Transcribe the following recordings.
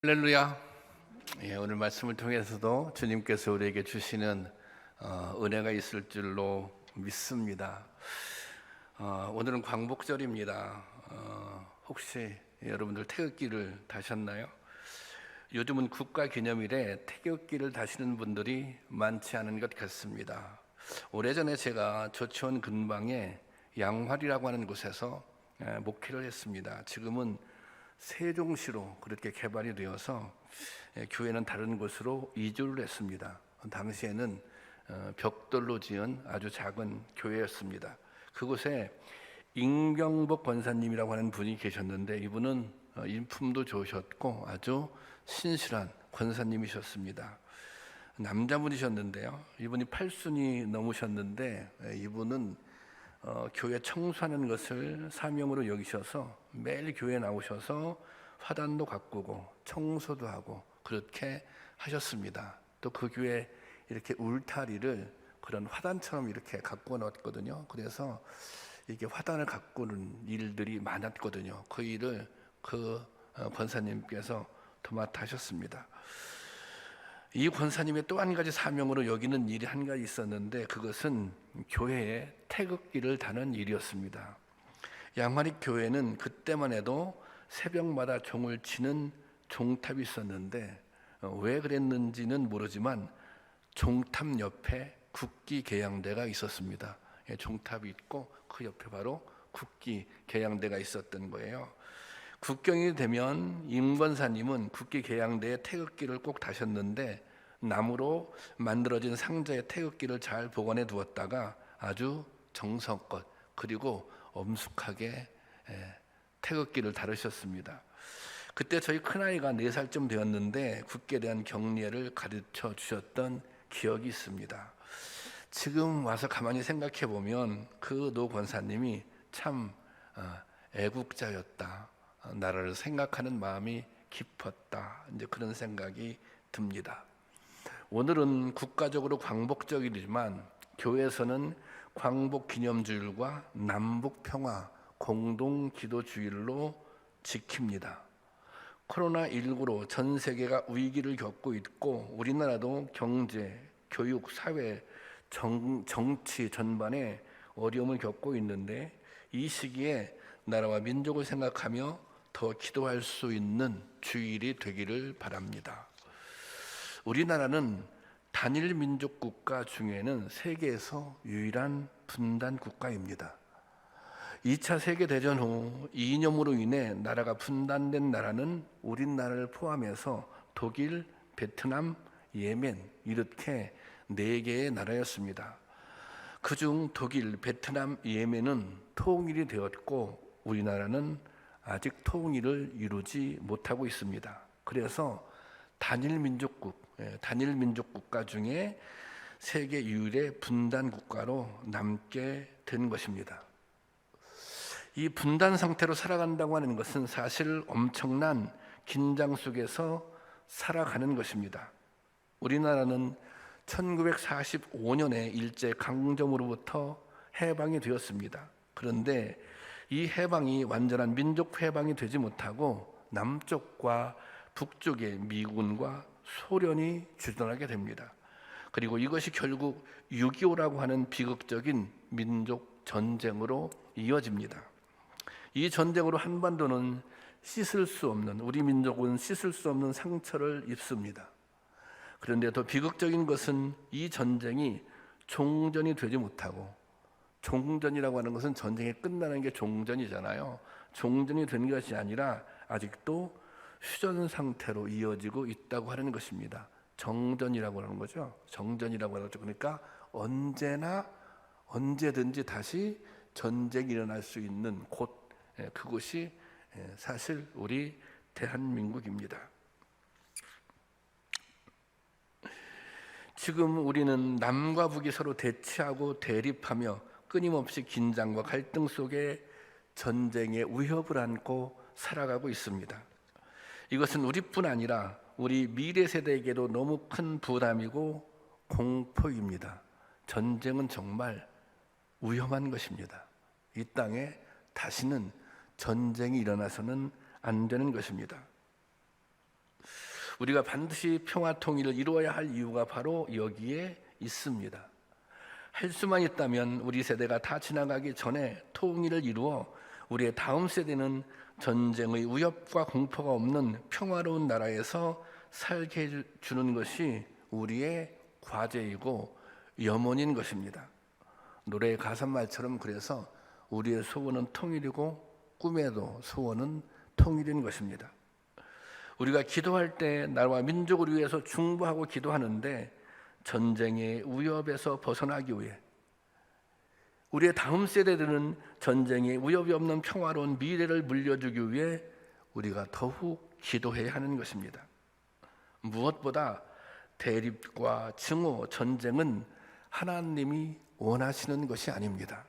할렐루야. 오늘 말씀을 통해서도 주님께서 우리에게 주시는 은혜가 있을 줄로 믿습니다. 오늘은 광복절입니다. 혹시 여러분들 태극기를 다셨나요? 요즘은 국가기념일에 태극기를 다시는 분들이 많지 않은 것 같습니다. 오래전에 제가 조치원 근방에 양활이라고 하는 곳에서 목회를 했습니다. 지금은 세종시로 그렇게 개발이 되어서 교회는 다른 곳으로 이주를 했습니다. 당시에는 벽돌로 지은 아주 작은 교회였습니다. 그곳에 임경복 권사님이라고 하는 분이 계셨는데 이분은 인품도 좋으셨고 아주 신실한 권사님이셨습니다. 남자분이셨는데요. 이분이 8순이 넘으셨는데 이분은 교회 청소하는 것을 사명으로 여기셔서 매일 교회에 나오셔서 화단도 가꾸고 청소도 하고 그렇게 하셨습니다. 또 그 교회 이렇게 울타리를 그런 화단처럼 이렇게 가꾸어 놨거든요. 그래서 이게 화단을 가꾸는 일들이 많았거든요. 그 일을 그 권사님께서 도맡아 하셨습니다. 이 권사님의 또 한 가지 사명으로 여기는 일이 한 가지 있었는데 그것은 교회에 태극기를 다는 일이었습니다. 양화리 교회는 그때만 해도 새벽마다 종을 치는 종탑이 있었는데 왜 그랬는지는 모르지만 종탑 옆에 국기 개양대가 있었습니다. 종탑이 있고 그 옆에 바로 국기 개양대가 있었던 거예요. 국경이 되면 임 권사님은 국기 개양대에 태극기를 꼭 다셨는데 나무로 만들어진 상자에 태극기를 잘 보관해 두었다가 아주 정성껏 그리고 엄숙하게 태극기를 다루셨습니다. 그때 저희 큰아이가 4살쯤 되었는데 국기에 대한 경례를 가르쳐 주셨던 기억이 있습니다. 지금 와서 가만히 생각해 보면 그 노 권사님이 참 애국자였다. 나라를 생각하는 마음이 깊었다. 이제 그런 생각이 듭니다. 오늘은 국가적으로 광복절이지만 교회에서는 광복기념주일과 남북평화 공동기도주일로 지킵니다. 코로나19로 전 세계가 위기를 겪고 있고 우리나라도 경제, 교육, 사회, 정치 전반에 어려움을 겪고 있는데 이 시기에 나라와 민족을 생각하며 더 기도할 수 있는 주일이 되기를 바랍니다. 우리나라는 단일 민족 국가 중에는 세계에서 유일한 분단 국가입니다. 2차 세계대전 후 이념으로 인해 나라가 분단된 나라는 우리나라를 포함해서 독일, 베트남, 예멘 이렇게 4개의 나라였습니다. 그중 독일, 베트남, 예멘은 통일이 되었고 우리나라는 아직 통일을 이루지 못하고 있습니다. 그래서 단일 민족 국가 중에 세계 유일의 분단 국가로 남게 된 것입니다. 이 분단 상태로 살아간다고 하는 것은 사실 엄청난 긴장 속에서 살아가는 것입니다. 우리나라는 1945년에 일제 강점으로부터 해방이 되었습니다. 그런데 이 해방이 완전한 민족 해방이 되지 못하고 남쪽과 북쪽의 미군과 소련이 주둔하게 됩니다. 그리고 이것이 결국 6.25라고 하는 비극적인 민족 전쟁으로 이어집니다. 이 전쟁으로 한반도는 우리 민족은 씻을 수 없는 상처를 입습니다. 그런데 더 비극적인 것은 이 전쟁이 종전이 되지 못하고, 종전이라고 하는 것은 전쟁이 끝나는 게 종전이잖아요. 종전이 된 것이 아니라 아직도 휴전 상태로 이어지고 있다고 하는 것입니다. 정전이라고 하는 거죠. 정전이라고 하는 거죠. 그러니까 언제든지 다시 전쟁이 일어날 수 있는 그곳이 사실 우리 대한민국입니다. 지금 우리는 남과 북이 서로 대치하고 대립하며 끊임없이 긴장과 갈등 속에 전쟁의 위협을 안고 살아가고 있습니다. 이것은 우리뿐 아니라 우리 미래 세대에게도 너무 큰 부담이고 공포입니다. 전쟁은 정말 위험한 것입니다. 이 땅에 다시는 전쟁이 일어나서는 안 되는 것입니다. 우리가 반드시 평화 통일을 이루어야 할 이유가 바로 여기에 있습니다. 할 수만 있다면 우리 세대가 다 지나가기 전에 통일을 이루어 우리의 다음 세대는 전쟁의 위협과 공포가 없는 평화로운 나라에서 살게 해주는 것이 우리의 과제이고 염원인 것입니다. 노래의 가사말처럼 그래서 우리의 소원은 통일이고 꿈에도 소원은 통일인 것입니다. 우리가 기도할 때 나라와 민족을 위해서 중보하고 기도하는데 전쟁의 위협에서 벗어나기 위해 우리의 다음 세대들은 전쟁의 위협이 없는 평화로운 미래를 물려주기 위해 우리가 더욱 기도해야 하는 것입니다. 무엇보다 대립과 증오, 전쟁은 하나님이 원하시는 것이 아닙니다.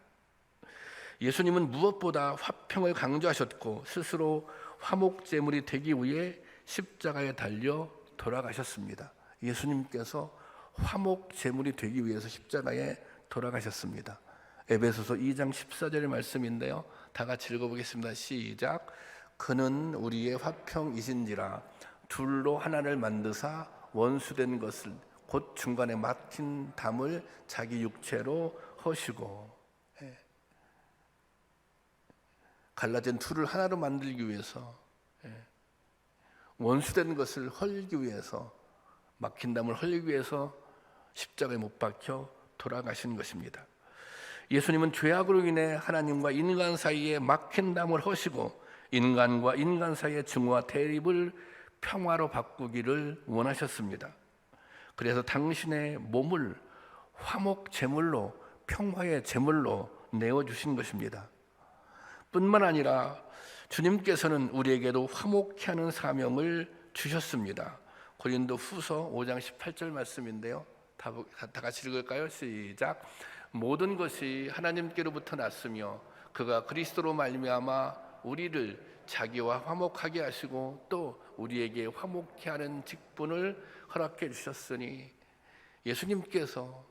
예수님은 무엇보다 화평을 강조하셨고 스스로 화목제물이 되기 위해 십자가에 달려 돌아가셨습니다. 예수님께서 화목제물이 되기 위해서 십자가에 돌아가셨습니다. 에베소서 2장 14절의 말씀인데요, 다 같이 읽어보겠습니다. 시작. 그는 우리의 화평이신지라 둘로 하나를 만드사 원수된 것을 곧 중간에 막힌 담을 자기 육체로 허시고. 갈라진 둘을 하나로 만들기 위해서, 원수된 것을 헐기 위해서, 막힌 담을 헐기 위해서 십자가에 못 박혀 돌아가신 것입니다. 예수님은 죄악으로 인해 하나님과 인간 사이에 막힌 담을 허시고 인간과 인간 사이의 증오와 대립을 평화로 바꾸기를 원하셨습니다. 그래서 당신의 몸을 화목 제물로, 평화의 제물로 내어주신 것입니다. 뿐만 아니라 주님께서는 우리에게도 화목케 하는 사명을 주셨습니다. 고린도 후서 5장 18절 말씀인데요, 다 같이 읽을까요? 시작. 모든 것이 하나님께로부터 났으며 그가 그리스도로 말미암아 우리를 자기와 화목하게 하시고 또 우리에게 화목케 하는 직분을 허락해 주셨으니, 예수님께서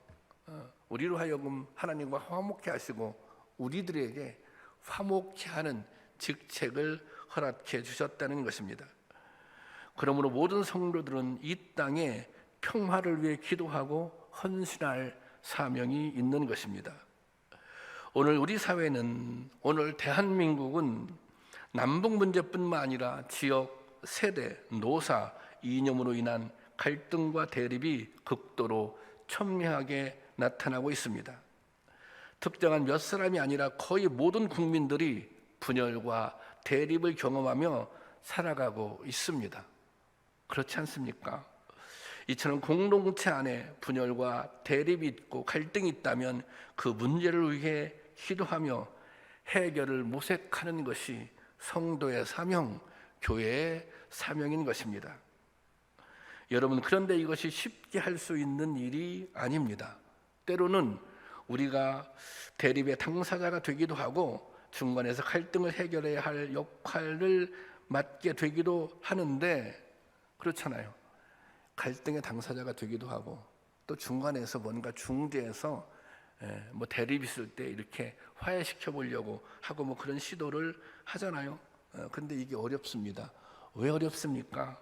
우리로 하여금 하나님과 화목케 하시고 우리들에게 화목케 하는 직책을 허락해 주셨다는 것입니다. 그러므로 모든 성도들은 이 땅에 평화를 위해 기도하고 헌신할 사명이 있는 것입니다. 오늘 우리 사회는, 오늘 대한민국은 남북 문제뿐만 아니라 지역, 세대, 노사, 이념으로 인한 갈등과 대립이 극도로 첨예하게 나타나고 있습니다. 특정한 몇 사람이 아니라 거의 모든 국민들이 분열과 대립을 경험하며 살아가고 있습니다. 그렇지 않습니까? 이처럼 공동체 안에 분열과 대립이 있고 갈등이 있다면 그 문제를 위해 기도하며 해결을 모색하는 것이 성도의 사명, 교회의 사명인 것입니다. 여러분, 그런데 이것이 쉽게 할 수 있는 일이 아닙니다. 때로는 우리가 대립의 당사자가 되기도 하고 중간에서 갈등을 해결해야 할 역할을 맡게 되기도 하는데, 그렇잖아요. 갈등의 당사자가 되기도 하고 또 중간에서 뭔가 중재해서 뭐 대립 있을 때 이렇게 화해시켜 보려고 하고 뭐 그런 시도를 하잖아요. 근데 이게 어렵습니다. 왜 어렵습니까?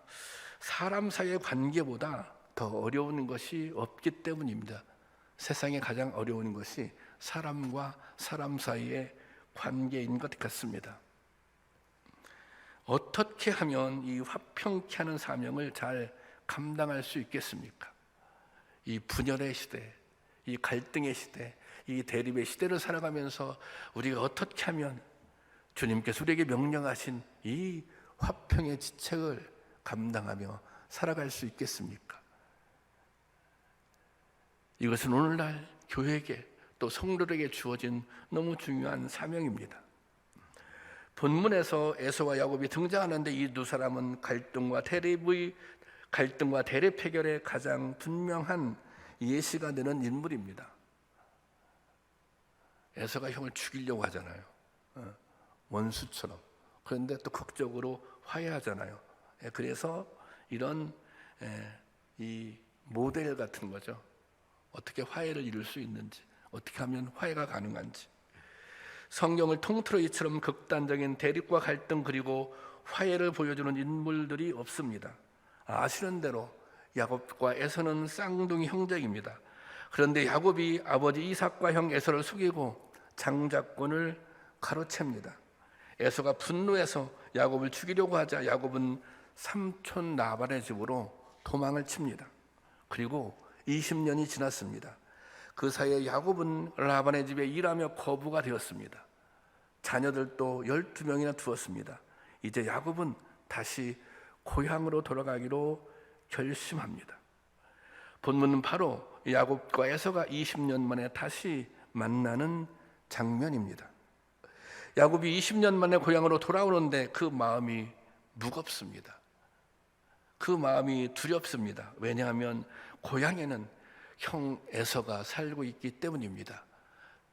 사람 사이의 관계보다 더 어려운 것이 없기 때문입니다. 세상에 가장 어려운 것이 사람과 사람 사이의 관계인 것 같습니다. 어떻게 하면 이 화평케 하는 사명을 잘 감당할 수 있겠습니까? 이 분열의 시대, 이 갈등의 시대, 이 대립의 시대를 살아가면서 우리가 어떻게 하면 주님께서 우리에게 명령하신 이 화평의 지책을 감당하며 살아갈 수 있겠습니까? 이것은 오늘날 교회에게 또 성도들에게 주어진 너무 중요한 사명입니다. 본문에서 에서와 야곱이 등장하는데 이 두 사람은 갈등과 대립 해결의 가장 분명한 예시가 되는 인물입니다. 에서가 형을 죽이려고 하잖아요. 원수처럼. 그런데 또 극적으로 화해하잖아요. 그래서 이런 이 모델 같은 거죠. 어떻게 화해를 이룰 수 있는지, 어떻게 하면 화해가 가능한지. 성경을 통틀어 이처럼 극단적인 대립과 갈등 그리고 화해를 보여주는 인물들이 없습니다. 아시는 대로 야곱과 에서는 쌍둥이 형제입니다. 그런데 야곱이 아버지 이삭과 형 에서를 속이고 장자권을 가로챕니다. 에서가 분노해서 야곱을 죽이려고 하자 야곱은 삼촌 라반의 집으로 도망을 칩니다. 그리고 20년이 지났습니다. 그 사이에 야곱은 라반의 집에 일하며 거부가 되었습니다. 자녀들도 12명이나 두었습니다. 이제 야곱은 다시 고향으로 돌아가기로 결심합니다. 본문은 바로 야곱과 에서가 20년 만에 다시 만나는 장면입니다. 야곱이 20년 만에 고향으로 돌아오는데 그 마음이 무겁습니다. 그 마음이 두렵습니다. 왜냐하면 고향에는 형 에서가 살고 있기 때문입니다.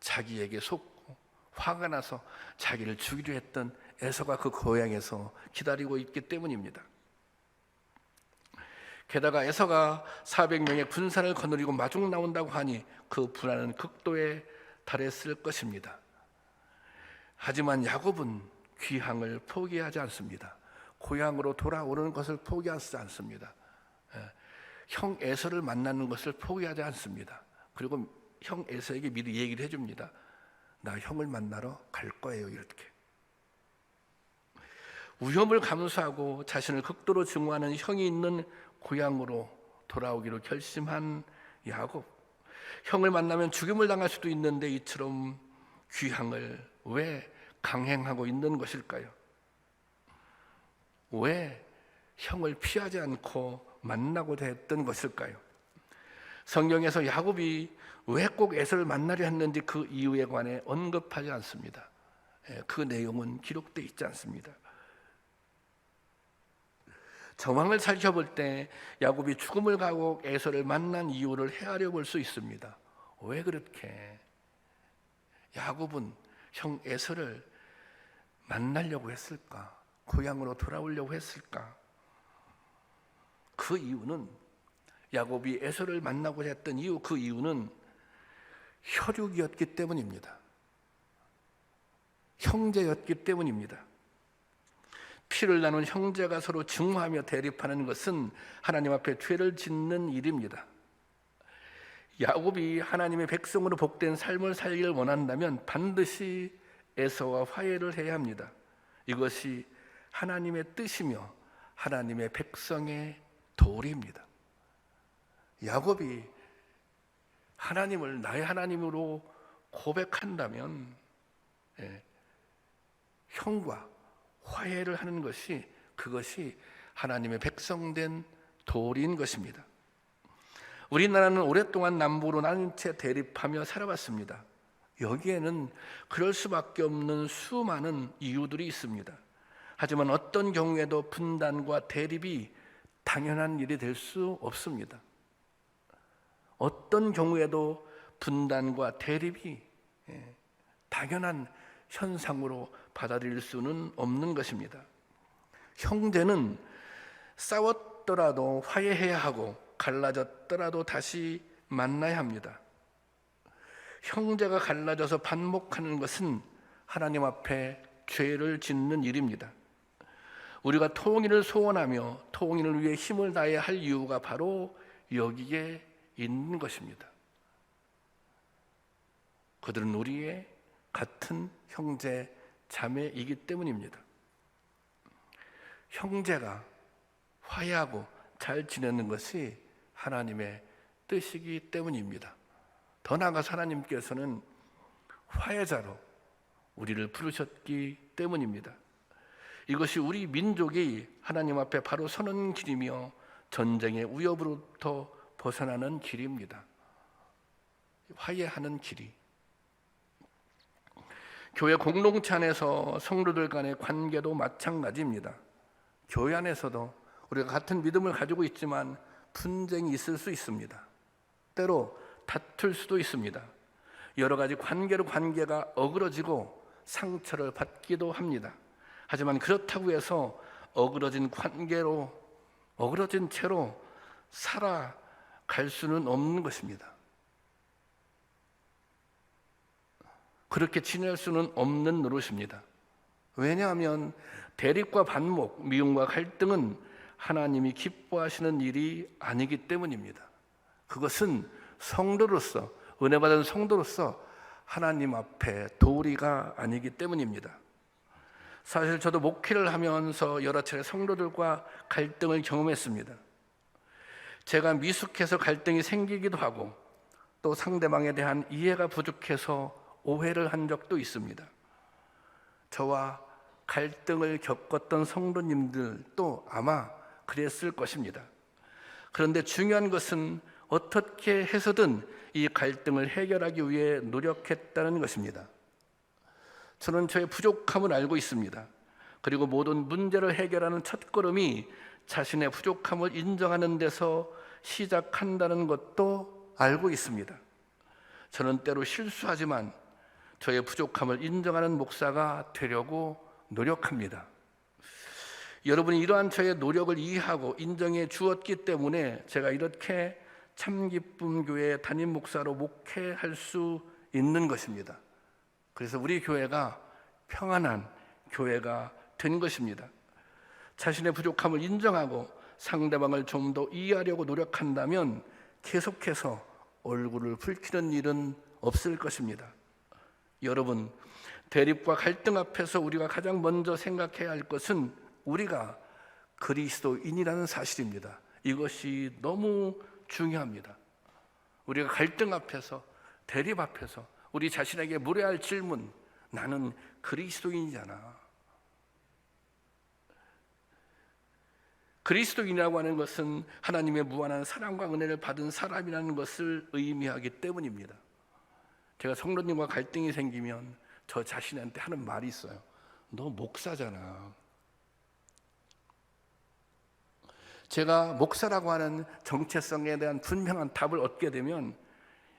자기에게 속고 화가 나서 자기를 죽이려 했던 에서가 그 고향에서 기다리고 있기 때문입니다. 게다가 에서가 400명의 군사를 거느리고 마중 나온다고 하니 그 불안은 극도에 달했을 것입니다. 하지만 야곱은 귀향을 포기하지 않습니다. 고향으로 돌아오는 것을 포기하지 않습니다. 형 에서를 만나는 것을 포기하지 않습니다. 그리고 형 에서에게 미리 얘기를 해줍니다. 나 형을 만나러 갈 거예요. 이렇게 위험을 감수하고 자신을 극도로 증오하는 형이 있는 고향으로 돌아오기로 결심한 야곱. 형을 만나면 죽임을 당할 수도 있는데 이처럼 귀향을 왜 강행하고 있는 것일까요? 왜 형을 피하지 않고 만나고자 했던 것일까요? 성경에서 야곱이 왜 꼭 에서를 만나려 했는지 그 이유에 관해 언급하지 않습니다. 그 내용은 기록되어 있지 않습니다. 정황을 살펴볼 때 야곱이 죽음을 가고 에서를 만난 이유를 헤아려 볼 수 있습니다. 왜 그렇게 야곱은 형 에서를 만나려고 했을까? 고향으로 돌아오려고 했을까? 그 이유는 야곱이 에서를 만나고자 했던 이유, 그 이유는 혈육이었기 때문입니다. 형제였기 때문입니다. 피를 나눈 형제가 서로 증오하며 대립하는 것은 하나님 앞에 죄를 짓는 일입니다. 야곱이 하나님의 백성으로 복된 삶을 살기를 원한다면 반드시 에서와 화해를 해야 합니다. 이것이 하나님의 뜻이며 하나님의 백성의 도리입니다. 야곱이 하나님을 나의 하나님으로 고백한다면 형과 화해를 하는 것이 그것이 하나님의 백성된 도리인 것입니다. 우리나라는 오랫동안 남북으로 나뉜 채 대립하며 살아왔습니다. 여기에는 그럴 수밖에 없는 수많은 이유들이 있습니다. 하지만 어떤 경우에도 분단과 대립이 당연한 일이 될 수 없습니다. 어떤 경우에도 분단과 대립이 당연한 현상으로 받아들일 수는 없는 것입니다. 형제는 싸웠더라도 화해해야 하고 갈라졌더라도 다시 만나야 합니다. 형제가 갈라져서 반목하는 것은 하나님 앞에 죄를 짓는 일입니다. 우리가 통일을 소원하며 통일을 위해 힘을 다해야 할 이유가 바로 여기에 있는 것입니다. 그들은 우리의 같은 형제 자매이기 때문입니다. 형제가 화해하고 잘 지내는 것이 하나님의 뜻이기 때문입니다. 더 나아가서 하나님께서는 화해자로 우리를 부르셨기 때문입니다. 이것이 우리 민족이 하나님 앞에 바로 서는 길이며 전쟁의 위협으로부터 벗어나는 길입니다. 화해하는 길이. 교회 공동체 안에서 성도들 간의 관계도 마찬가지입니다. 교회 안에서도 우리가 같은 믿음을 가지고 있지만 분쟁이 있을 수 있습니다. 때로 다툴 수도 있습니다. 여러 가지 관계로 관계가 어그러지고 상처를 받기도 합니다. 하지만 그렇다고 해서 어그러진 관계로 어그러진 채로 살아갈 수는 없는 것입니다. 그렇게 지낼 수는 없는 노릇입니다. 왜냐하면 대립과 반목, 미움과 갈등은 하나님이 기뻐하시는 일이 아니기 때문입니다. 그것은 성도로서, 은혜받은 성도로서 하나님 앞에 도리가 아니기 때문입니다. 사실 저도 목회를 하면서 여러 차례 성도들과 갈등을 경험했습니다. 제가 미숙해서 갈등이 생기기도 하고 또 상대방에 대한 이해가 부족해서 오해를 한 적도 있습니다. 저와 갈등을 겪었던 성도님들도 아마 그랬을 것입니다. 그런데 중요한 것은 어떻게 해서든 이 갈등을 해결하기 위해 노력했다는 것입니다. 저는 저의 부족함을 알고 있습니다. 그리고 모든 문제를 해결하는 첫걸음이 자신의 부족함을 인정하는 데서 시작한다는 것도 알고 있습니다. 저는 때로 실수하지만 저의 부족함을 인정하는 목사가 되려고 노력합니다. 여러분이 이러한 저의 노력을 이해하고 인정해 주었기 때문에 제가 이렇게 참기쁨교회 담임 목사로 목회할 수 있는 것입니다. 그래서 우리 교회가 평안한 교회가 된 것입니다. 자신의 부족함을 인정하고 상대방을 좀 더 이해하려고 노력한다면 계속해서 얼굴을 붉히는 일은 없을 것입니다. 여러분, 대립과 갈등 앞에서 우리가 가장 먼저 생각해야 할 것은 우리가 그리스도인이라는 사실입니다. 이것이 너무 중요합니다. 우리가 갈등 앞에서, 대립 앞에서 우리 자신에게 물어야 할 질문, 나는 그리스도인이잖아. 그리스도인이라고 하는 것은 하나님의 무한한 사랑과 은혜를 받은 사람이라는 것을 의미하기 때문입니다. 제가 성도님과 갈등이 생기면 저 자신한테 하는 말이 있어요. 너 목사잖아. 제가 목사라고 하는 정체성에 대한 분명한 답을 얻게 되면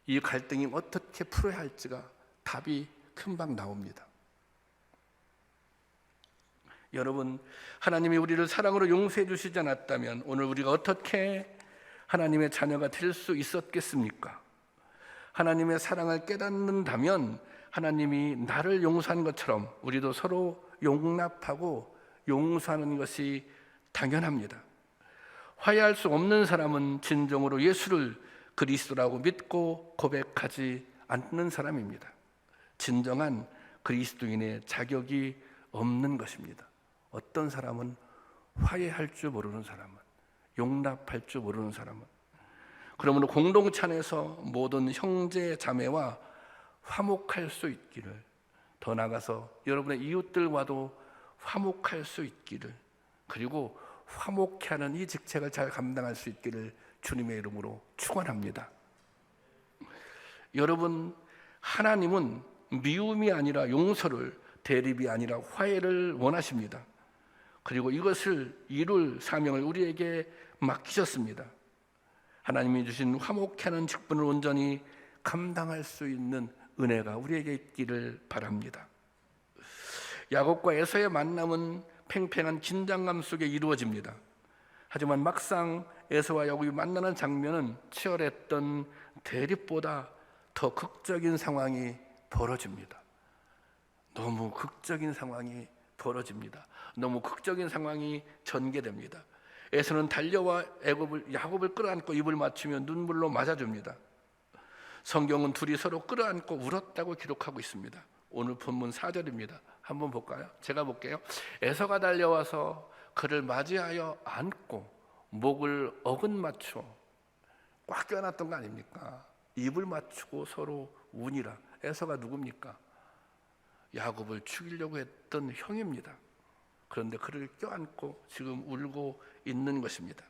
이 갈등이 어떻게 풀어야 할지가 답이 금방 나옵니다. 여러분, 하나님이 우리를 사랑으로 용서해 주시지 않았다면 오늘 우리가 어떻게 하나님의 자녀가 될 수 있었겠습니까? 하나님의 사랑을 깨닫는다면 하나님이 나를 용서한 것처럼 우리도 서로 용납하고 용서하는 것이 당연합니다. 화해할 수 없는 사람은 진정으로 예수를 그리스도라고 믿고 고백하지 않는 사람입니다. 진정한 그리스도인의 자격이 없는 것입니다. 어떤 사람은 화해할 줄 모르는 사람은, 용납할 줄 모르는 사람은, 그러므로 공동체 안에서 모든 형제 자매와 화목할 수 있기를, 더 나아가서 여러분의 이웃들과도 화목할 수 있기를, 그리고 화목케 하는 이 직책을 잘 감당할 수 있기를 주님의 이름으로 축원합니다. 여러분, 하나님은 미움이 아니라 용서를, 대립이 아니라 화해를 원하십니다. 그리고 이것을 이룰 사명을 우리에게 맡기셨습니다. 하나님이 주신 화목케 하는 직분을 온전히 감당할 수 있는 은혜가 우리에게 있기를 바랍니다. 야곱과 에서의 만남은 팽팽한 긴장감 속에 이루어집니다. 하지만 막상 에서와 야곱이 만나는 장면은 치열했던 대립보다 더 극적인 상황이 벌어집니다. 너무 극적인 상황이 벌어집니다. 너무 극적인 상황이 전개됩니다. 에서는 달려와 야곱을 끌어안고 입을 맞추며 눈물로 맞아줍니다. 성경은 둘이 서로 끌어안고 울었다고 기록하고 있습니다. 오늘 본문 4절입니다. 한번 볼까요? 제가 볼게요. 에서가 달려와서 그를 맞이하여 안고 목을 어긋맞춰 꽉 껴안았던 거 아닙니까? 입을 맞추고 서로 우니라. 에서가 누굽니까? 야곱을 죽이려고 했던 형입니다. 그런데 그를 껴안고 지금 울고 있는 것입니다.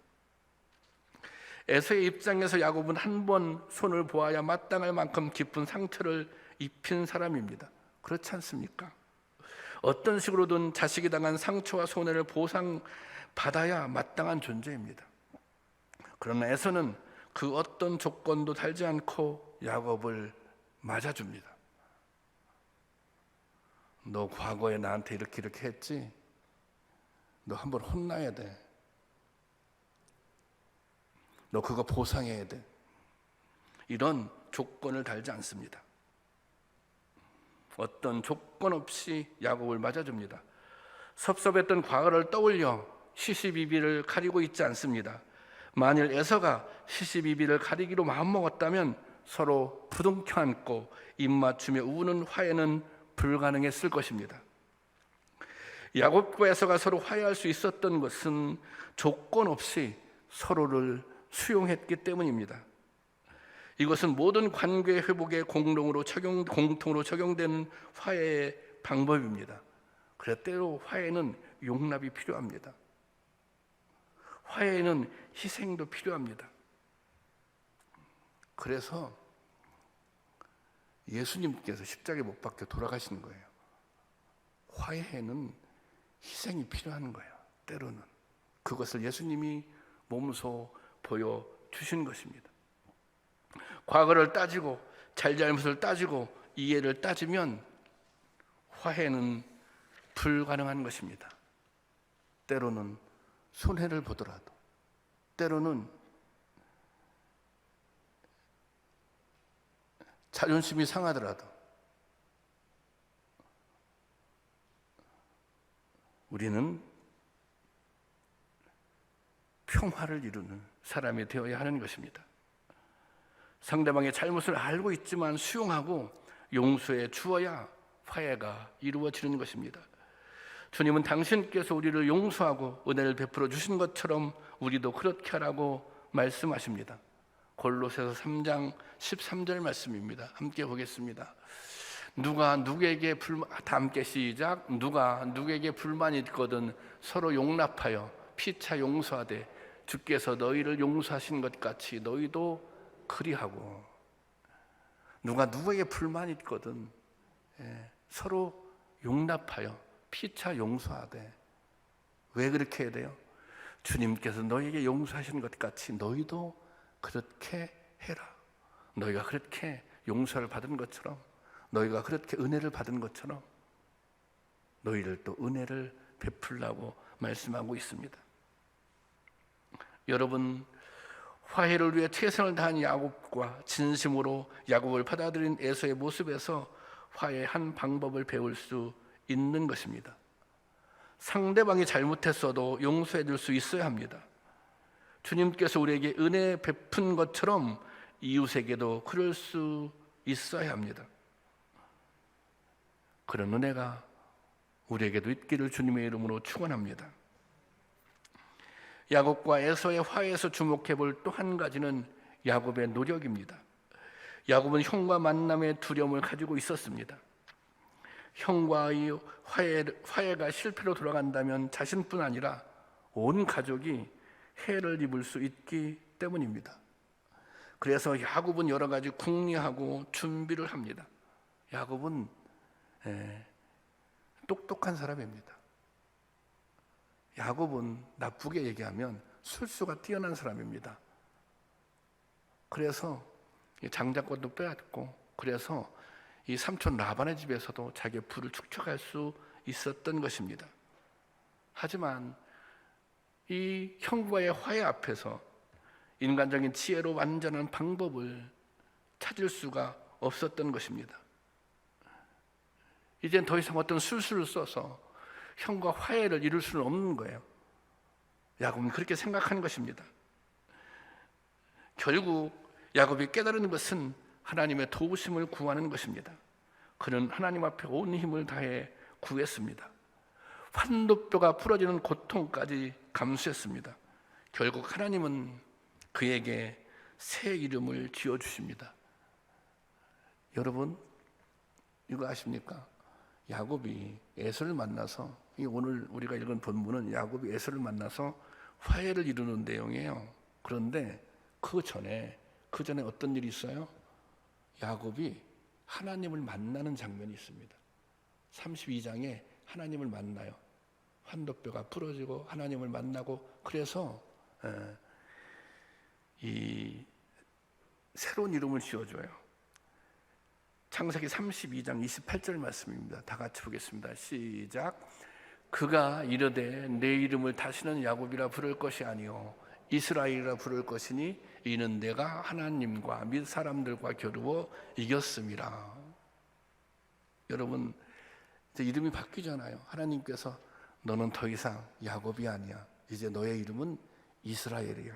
에서의 입장에서 야곱은 한 번 손을 보아야 마땅할 만큼 깊은 상처를 입힌 사람입니다. 그렇지 않습니까? 어떤 식으로든 자식이 당한 상처와 손해를 보상받아야 마땅한 존재입니다. 그러나 에서는 그 어떤 조건도 달지 않고 야곱을 맞아줍니다. 너 과거에 나한테 이렇게 했지? 너 한번 혼나야 돼. 너 그거 보상해야 돼. 이런 조건을 달지 않습니다. 어떤 조건 없이 야곱을 맞아줍니다. 섭섭했던 과거를 떠올려 시시비비를 가리고 있지 않습니다. 만일 에서가 시시비비를 가리기로 마음먹었다면 서로 부둥켜 안고 입맞추며 우는 화해는 불가능했을 것입니다. 야곱과 에서가 서로 화해할 수 있었던 것은 조건 없이 서로를 수용했기 때문입니다. 이것은 모든 관계 회복에 공통으로 적용되는 화해의 방법입니다. 그래서 때로 화해는 용납이 필요합니다. 화해에는 희생도 필요합니다. 그래서 예수님께서 십자가에 못 박혀 돌아가시는 거예요. 화해에는 희생이 필요한 거예요. 때로는 그것을 예수님이 몸소 보여주신 것입니다. 과거를 따지고 잘잘못을 따지고 이해를 따지면 화해는 불가능한 것입니다. 때로는 손해를 보더라도, 때로는 자존심이 상하더라도 우리는 평화를 이루는 사람이 되어야 하는 것입니다. 상대방의 잘못을 알고 있지만 수용하고 용서해 주어야 화해가 이루어지는 것입니다. 주님은 당신께서 우리를 용서하고 은혜를 베풀어 주신 것처럼 우리도 그렇게 하라고 말씀하십니다. 골로새서 3장 13절 말씀입니다. 함께 보겠습니다. 누가 누구에게 불만, 다 함께 시작. 누가 누구에게 불만이 있거든 서로 용납하여 피차 용서하되 주께서 너희를 용서하신 것 같이 너희도 그리하고. 누가 누구에게 불만이 있거든 서로 용납하여 피차 용서하되. 왜 그렇게 해야 돼요? 주님께서 너희에게 용서하신 것 같이 너희도 그렇게 해라. 너희가 그렇게 용서를 받은 것처럼, 너희가 그렇게 은혜를 받은 것처럼 너희를 또 은혜를 베풀라고 말씀하고 있습니다. 여러분, 화해를 위해 최선을 다한 야곱과 진심으로 야곱을 받아들인 에서의 모습에서 화해의 한 방법을 배울 수 있는 것입니다. 상대방이 잘못했어도 용서해 줄 수 있어야 합니다. 주님께서 우리에게 은혜 베푼 것처럼 이웃에게도 그럴 수 있어야 합니다. 그런 은혜가 우리에게도 있기를 주님의 이름으로 축원합니다. 야곱과 에서의 화해에서 주목해 볼 또 한 가지는 야곱의 노력입니다. 야곱은 형과 만남의 두려움을 가지고 있었습니다. 형과의 화해가 실패로 돌아간다면 자신뿐 아니라 온 가족이 해를 입을 수 있기 때문입니다. 그래서 야곱은 여러 가지 궁리하고 준비를 합니다. 야곱은 똑똑한 사람입니다. 야곱은 나쁘게 얘기하면 술수가 뛰어난 사람입니다. 그래서 장자권도 빼앗고, 그래서 이 삼촌 라반의 집에서도 자기의 부를 축적할 수 있었던 것입니다. 하지만 이 형과의 화해 앞에서 인간적인 지혜로 완전한 방법을 찾을 수가 없었던 것입니다. 이젠 더 이상 어떤 술수를 써서 형과 화해를 이룰 수는 없는 거예요. 야곱은 그렇게 생각한 것입니다. 결국 야곱이 깨달은 것은 하나님의 도우심을 구하는 것입니다. 그는 하나님 앞에 온 힘을 다해 구했습니다. 환도뼈가 부러지는 고통까지 감수했습니다. 결국 하나님은 그에게 새 이름을 지어주십니다. 여러분, 이거 아십니까? 야곱이 에서를 만나서, 오늘 우리가 읽은 본문은 야곱이 에서를 만나서 화해를 이루는 내용이에요. 그런데 그 전에 어떤 일이 있어요? 야곱이 하나님을 만나는 장면이 있습니다. 32장에 하나님을 만나요. 환도뼈가 부러지고 하나님을 만나고, 그래서 이 새로운 이름을 지어줘요. 창세기 32장 28절 말씀입니다. 다 같이 보겠습니다. 시작. 그가 이르되 내 이름을 다시는 야곱이라 부를 것이 아니요 이스라엘이라 부를 것이니 이는 내가 하나님과 및 사람들과 겨루어 이겼음이라. 여러분, 이제 이름이 바뀌잖아요. 하나님께서 너는 더 이상 야곱이 아니야, 이제 너의 이름은 이스라엘이야.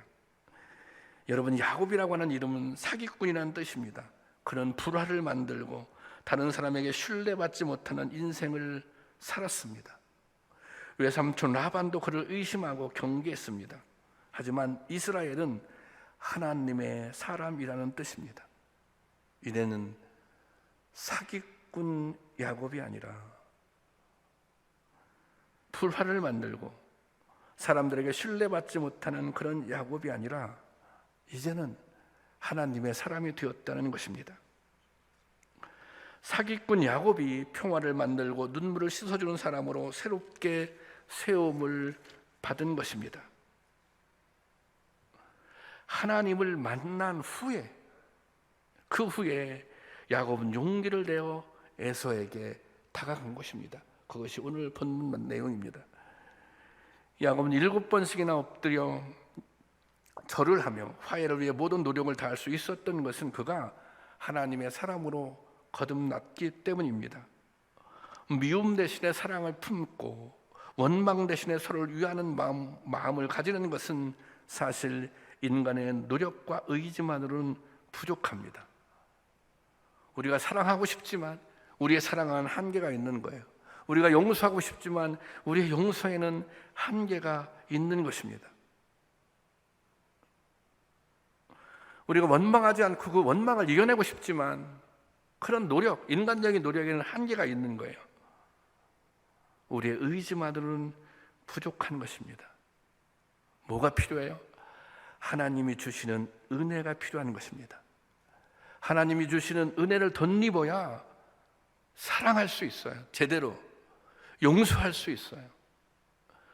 여러분, 야곱이라고 하는 이름은 사기꾼이라는 뜻입니다. 그는 불화를 만들고 다른 사람에게 신뢰받지 못하는 인생을 살았습니다. 외삼촌 라반도 그를 의심하고 경계했습니다. 하지만 이스라엘은 하나님의 사람이라는 뜻입니다. 이제는 사기꾼 야곱이 아니라 불화를 만들고 사람들에게 신뢰받지 못하는 그런 야곱이 아니라 이제는 하나님의 사람이 되었다는 것입니다. 사기꾼 야곱이 평화를 만들고 눈물을 씻어주는 사람으로 새롭게 세움을 받은 것입니다. 하나님을 만난 후에, 그 후에 야곱은 용기를 내어 에서에게 다가간 것입니다. 그것이 오늘 본문 내용입니다. 야곱은 7번씩이나 엎드려 절을 하며 화해를 위해 모든 노력을 다할 수 있었던 것은 그가 하나님의 사람으로 거듭났기 때문입니다. 미움 대신에 사랑을 품고 원망 대신에 서로를 위하는 마음을 가지는 것은 사실 인간의 노력과 의지만으로는 부족합니다. 우리가 사랑하고 싶지만 우리의 사랑은 한계가 있는 거예요. 우리가 용서하고 싶지만 우리의 용서에는 한계가 있는 것입니다. 우리가 원망하지 않고 그 원망을 이겨내고 싶지만 그런 노력, 인간적인 노력에는 한계가 있는 거예요. 우리의 의지만으로는 부족한 것입니다. 뭐가 필요해요? 하나님이 주시는 은혜가 필요한 것입니다. 하나님이 주시는 은혜를 덧입어야 사랑할 수 있어요. 제대로 용서할 수 있어요.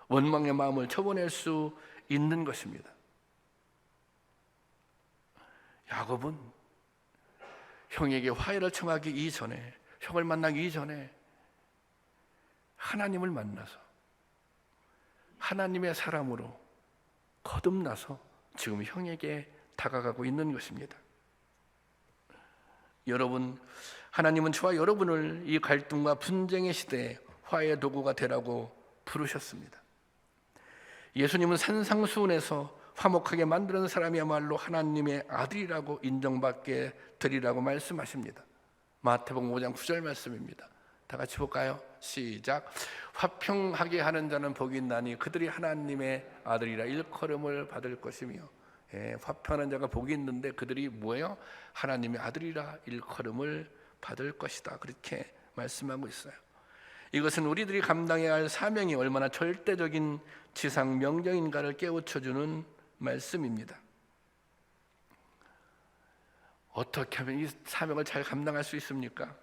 원망의 마음을 접어낼 수 있는 것입니다. 야곱은 형에게 화해를 청하기 이전에, 형을 만나기 이전에 하나님을 만나서 하나님의 사람으로 거듭나서 지금 형에게 다가가고 있는 것입니다. 여러분, 하나님은 저와 여러분을 이 갈등과 분쟁의 시대에 화해의 도구가 되라고 부르셨습니다. 예수님은 산상수훈에서 화목하게 만드는 사람이야말로 하나님의 아들이라고 인정받게 되리라고 말씀하십니다. 마태복음 5장 9절 말씀입니다. 다 같이 볼까요? 시작. 화평하게 하는 자는 복이 있나니 그들이 하나님의 아들이라 일컬음을 받을 것이며. 화평하는 자가 복이 있는데 그들이 뭐예요? 하나님의 아들이라 일컬음을 받을 것이다. 그렇게 말씀하고 있어요. 이것은 우리들이 감당해야 할 사명이 얼마나 절대적인 지상 명령인가를 깨우쳐주는 말씀입니다. 어떻게 하면 이 사명을 잘 감당할 수 있습니까?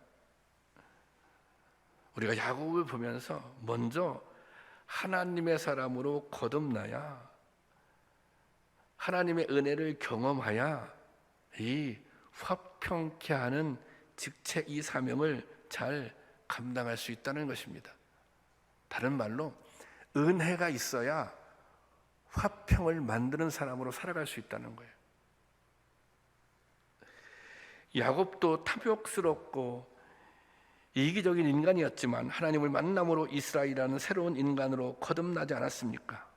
우리가 야곱을 보면서 먼저 하나님의 사람으로 거듭나야, 하나님의 은혜를 경험하야 이 화평케 하는 직책, 이 사명을 잘 감당할 수 있다는 것입니다. 다른 말로 은혜가 있어야 화평을 만드는 사람으로 살아갈 수 있다는 거예요. 야곱도 탐욕스럽고 이기적인 인간이었지만 하나님을 만남으로 이스라엘이라는 새로운 인간으로 거듭나지 않았습니까?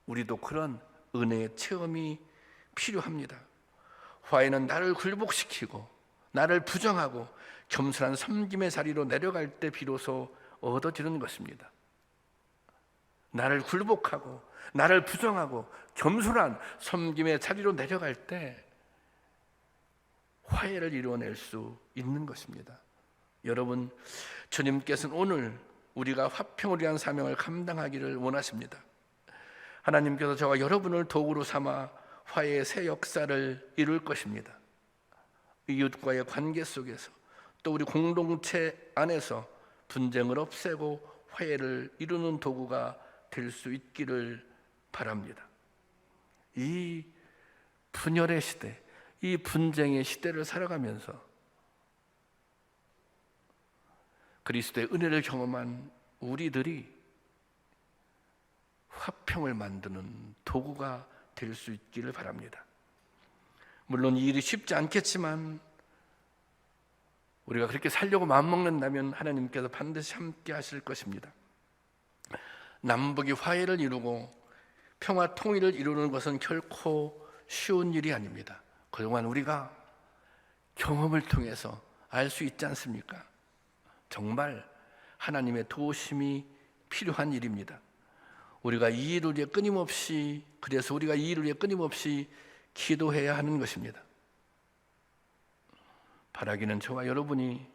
우리도 그런 은혜의 체험이 필요합니다. 화해는 나를 굴복시키고 나를 부정하고 겸손한 섬김의 자리로 내려갈 때 비로소 얻어지는 것입니다. 나를 굴복하고 나를 부정하고 겸손한 섬김의 자리로 내려갈 때 화해를 이루어낼 수 있는 것입니다. 여러분, 주님께서는 오늘 우리가 화평을 위한 사명을 감당하기를 원하십니다. 하나님께서 저와 여러분을 도구로 삼아 화해의 새 역사를 이룰 것입니다. 이웃과의 관계 속에서 또 우리 공동체 안에서 분쟁을 없애고 화해를 이루는 도구가 될 수 있기를 바랍니다. 이 분열의 시대, 이 분쟁의 시대를 살아가면서 그리스도의 은혜를 경험한 우리들이 화평을 만드는 도구가 될 수 있기를 바랍니다. 물론 이 일이 쉽지 않겠지만 우리가 그렇게 살려고 마음먹는다면 하나님께서 반드시 함께 하실 것입니다. 남북이 화해를 이루고 평화 통일을 이루는 것은 결코 쉬운 일이 아닙니다. 그동안 우리가 경험을 통해서 알 수 있지 않습니까? 정말 하나님의 도우심이 필요한 일입니다. 우리가 이 일을 위해 끊임없이, 그래서 우리가 이 일을 위해 끊임없이 기도해야 하는 것입니다. 바라기는 저와 여러분이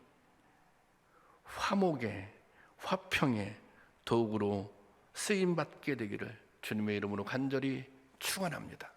화목에, 화평에 도구로 쓰임받게 되기를 주님의 이름으로 간절히 축원합니다.